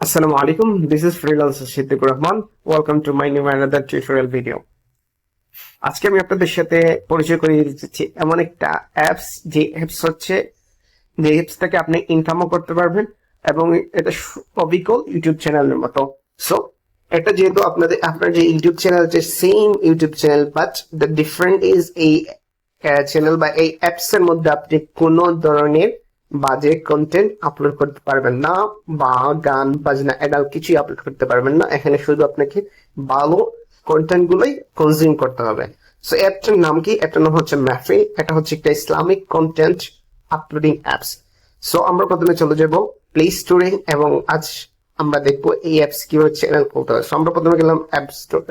Assalamu alaikum. This is freelancer Siddiqur Rahman. Welcome to my new another tutorial video. আজকে আমি আপনাদের সাথে পরিচয় করিয়ে দিচ্ছি এমন একটা অ্যাপস যে অ্যাপস হচ্ছে যে অ্যাপসটাকে আপনি ইনকামও করতে পারবেন এবং এটা অবিকল ইউটিউব চ্যানেলের মতো। সো এটা যেহেতু আপনার যে ইউটিউব চ্যানেল যে same YouTube channel but the different is এই চ্যানেল বা এই অ্যাপস এর মধ্যে আপনি কোনো ধরনের বাজে কন্টেন্ট আপলোড করতে পারবেন না বা গান বাজনা অ্যাডাল্ট কিছুই আপলোড করতে পারবেন না। এখানে শুধু আপনাকে ভালো কন্টেন্ট গুলোই কনজিউম করতে হবে। সো অ্যাপটার নাম কি? অ্যাপটার নাম হচ্ছে মাহফিল। এটা হচ্ছে একটা Islamic content uploading apps. So আমরা প্রথমে চলে যাব প্লে স্টোরে এবং আজ আমরা দেখবো এই অ্যাপস কিভাবে চ্যানেল খুলতে হয়। সো আমরা প্রথমে গেলাম অ্যাপ স্টোর,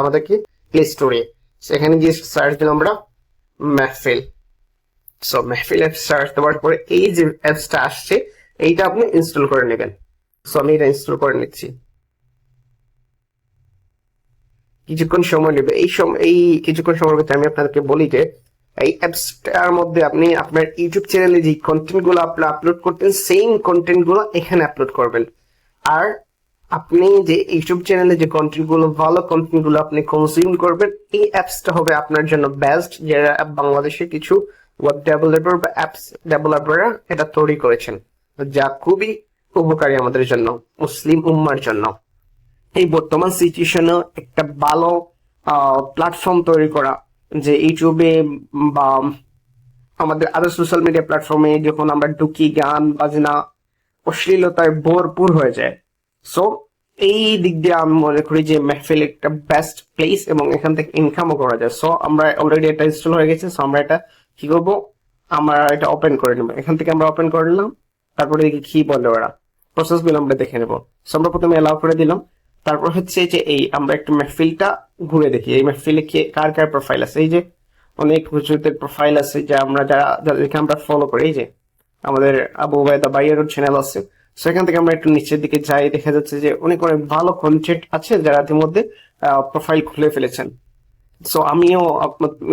আমাদের কি প্লে স্টোরে। সেখানে গিয়ে সার্চ দিলাম আমরা মাহফিল। সো মাহফিল অ্যাপ সার্চ দেওয়ার পরে এই যে অ্যাপসটা আসছে এইটা আপনি ইনস্টল করে নেবেন। সো আমি এটা ইনস্টল করে নিচ্ছি। কিছুক্ষণ সময় নেবে। এই কিছুক্ষণ সময়ের ভিতরে আমি আপনাদেরকে বলি যে এই অ্যাপসটার মধ্যে আপনি আপনার ইউটিউব চ্যানেলে যে কন্টেন্ট গুলো আপনি আপলোড করতেন সেম কন্টেন্ট গুলো এখানে আপলোড করবেন। আর আপনি যে ইউটিউব চ্যানেলে যে কন্টেন্ট গুলো ভালো কন্টেন্ট গুলো আপনি কনজিউম করবেন এই অ্যাপসটা হবে আপনার জন্য বেস্ট, যারা বাংলাদেশে কিছু ওয়েব ডেভেলপার বা অ্যাপস ডেভেলপাররা এটা তৈরি করেছেন, যা খুবই উপকারী আমাদের জন্য, মুসলিম উম্মার জন্য। এই বর্তমান সিচুয়েশনে একটা ভালো প্ল্যাটফর্ম তৈরি করা, যে ইউটিউবে বা আমাদের আরো সোশ্যাল মিডিয়া প্ল্যাটফর্মে যখন আমরা ঢুকি গান বাজনা অশ্লীলতায় ভরপুর হয়ে যায়। সো এই দিক দিয়ে আমি মনে করি যে মাহফিল একটা বেস্ট প্লেস এবং এখান থেকে ইনকামও করা যায়। সো আমরা অলরেডি এটা ইনস্টল হয়ে গেছে। সো আমরা এটা কি করবো, আমরা এটা ওপেন করে নেবো। এখান থেকে আমরা ওপেন করে নিলাম, তারপরে দেখি কি বলে ওরা, প্রসেস গুলো আমরা দেখে নেবো। সো আমরা প্রথমে অ্যালাউ করে দিলাম। তারপর হচ্ছে যে এই আমরা একটু মাহফিলটা ঘুরে দেখি এই মাহফিলে কার কার প্রোফাইল আছে। এই যে অনেক হুজুরদের প্রোফাইল আছে যা আমরা যাদেরকে আমরা ফলো করি। এই যে আমাদের আবু উবাইদা ভাইয়ের চ্যানেল আছে। সেখান থেকে আমরা একটু নিচের দিকে যাই, দেখা যাচ্ছে যে অনেক অনেক ভালো কন্টেন্ট আছে যারা ইতিমধ্যে প্রোফাইল খুলে ফেলেছেন। সো আমিও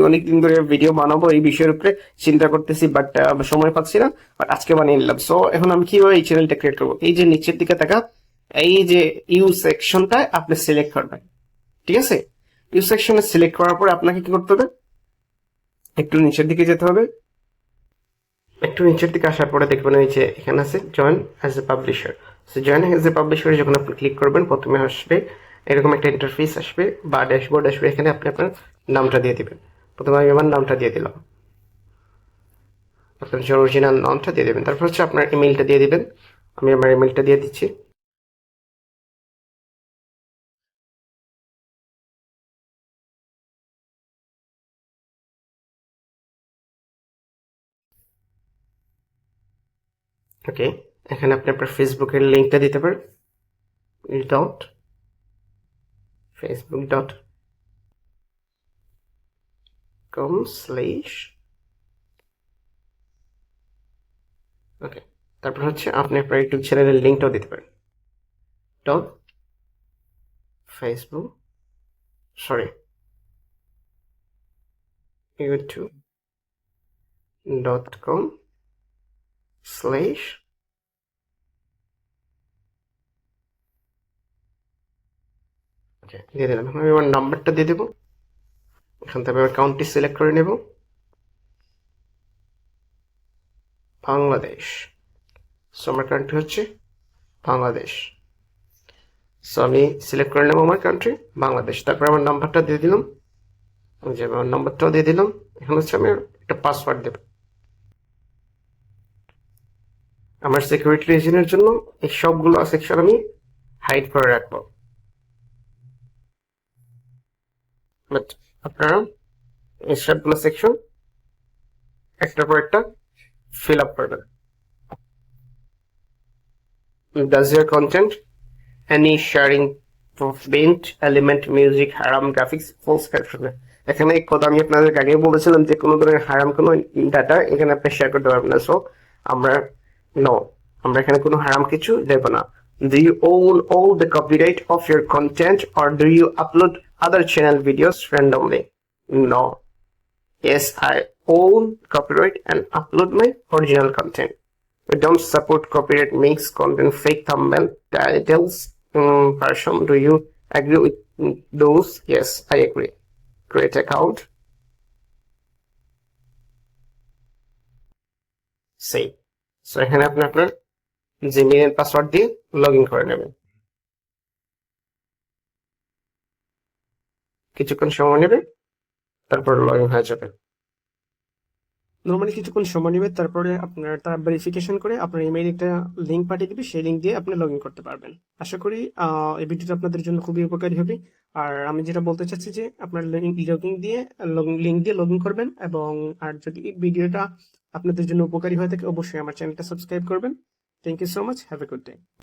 অনেকদিন ধরে ভিডিও বানাবো এই বিষয়ের উপরে চিন্তা করতেছি, বাট সময় পাচ্ছি না, বাট আজকে বানিয়ে নিলাম। সো এখন আমি কিভাবে এই চ্যানেলটা ক্রিয়েট করবো? এই যে নিচের দিকে থাকা এই যে ইউ সেকশনটা আপনি সিলেক্ট করবেন, ঠিক আছে? ইউ সেকশনে সিলেক্ট করার পরে আপনাকে কি করতে হবে, একটু নিচের দিকে যেতে হবে। একটু নিচের দিকে আসার পরে দেখবেন এই যে এখানে আছে join as a publisher. So join as a পাবলিশারে যখন আপনি ক্লিক করবেন প্রথমে আসবে এরকম একটা ইন্টারফেস আসবে বা ড্যাশবোর্ড আসবে। এখানে আপনি আপনার নামটা দিয়ে দিবেন। প্রথমে আমি আমার নামটা দিয়ে দিলাম, আপনার যে অরিজিনাল নামটা দিয়ে দেবেন। তারপর হচ্ছে আপনার ইমেলটা দিয়ে দিবেন। আমি আমার ইমেলটা দিয়ে দিচ্ছি। ওকে, এখানে আপনি আপনার ফেসবুকের লিঙ্কটা দিতে পারেন। Dot facebook.com/। ওকে, তারপর হচ্ছে আপনি আপনার ইউটিউব চ্যানেলের লিঙ্কটাও দিতে পারেন। Dot Facebook sorry youtube.com/। ওকে, দিয়ে দিলাম। আমি আমার নাম্বারটা দিয়ে দেবো। এখান থেকে আমি কাউন্টটি সিলেক্ট করে নেব, বাংলাদেশ। সো আমার কান্ট্রি হচ্ছে বাংলাদেশ। সো আমি সিলেক্ট করে নেবো আমার কান্ট্রি বাংলাদেশ। তারপর আমার নাম্বারটা দিয়ে দিলাম, যে আমার নাম্বারটাও দিয়ে দিলাম। এখন হচ্ছে আমি একটা পাসওয়ার্ড দেব। আমার সিকিউরিটি রিজনের জন্য এই সবগুলো সেকশন আমি হাইড করে রাখবো, বাট আপনারা এই সবগুলো সেকশন একটার পর একটা fill up করবেন। Does your content any sharing prevent element music haram graphics false caption? এখানে এক কথা আমি আপনাদের আগে বলেছিলাম যে কোনো ধরনের হারাম কোনো ডাটা এখানে আপনি শেয়ার করতে পারবেন না। সো আমরা আমরা এখানে কোনো হারাম কিছু দেব না। Do you own all the copyright of your content or do you upload other channel videos randomly? No. Yes, I own copyright and upload my original content. We don't support copyright mix content, fake thumbnail, titles, version. Do you agree with those? Yes, I agree. Create account. Save. So এখানে আপনি আপনার Gmail এর password দিয়ে log in করে নেবেন। কিছুক্ষণ সময় নেবে, তারপর লগ ইন হয়ে যাবে। নর্মালি কিছুক্ষণ সময় নেবে, তারপরে আপনার তারা ভেরিফিকেশন করে আপনার ইমেইলে একটা লিঙ্ক পাঠিয়ে দিবে, সেই লিঙ্ক দিয়ে আপনি লগ ইন করতে পারবেন। আশা করি এই ভিডিওটা আপনাদের জন্য খুবই উপকারী হবে। আর আমি যেটা বলতে চাচ্ছি যে আপনার লিঙ্ক দিয়ে লগ ইন করবেন, এবং আর যদি এই ভিডিওটা আপনাদের জন্য উপকারী হয়ে থাকে অবশ্যই আমার চ্যানেলটা সাবস্ক্রাইব করবেন। Thank you so much, have a good day.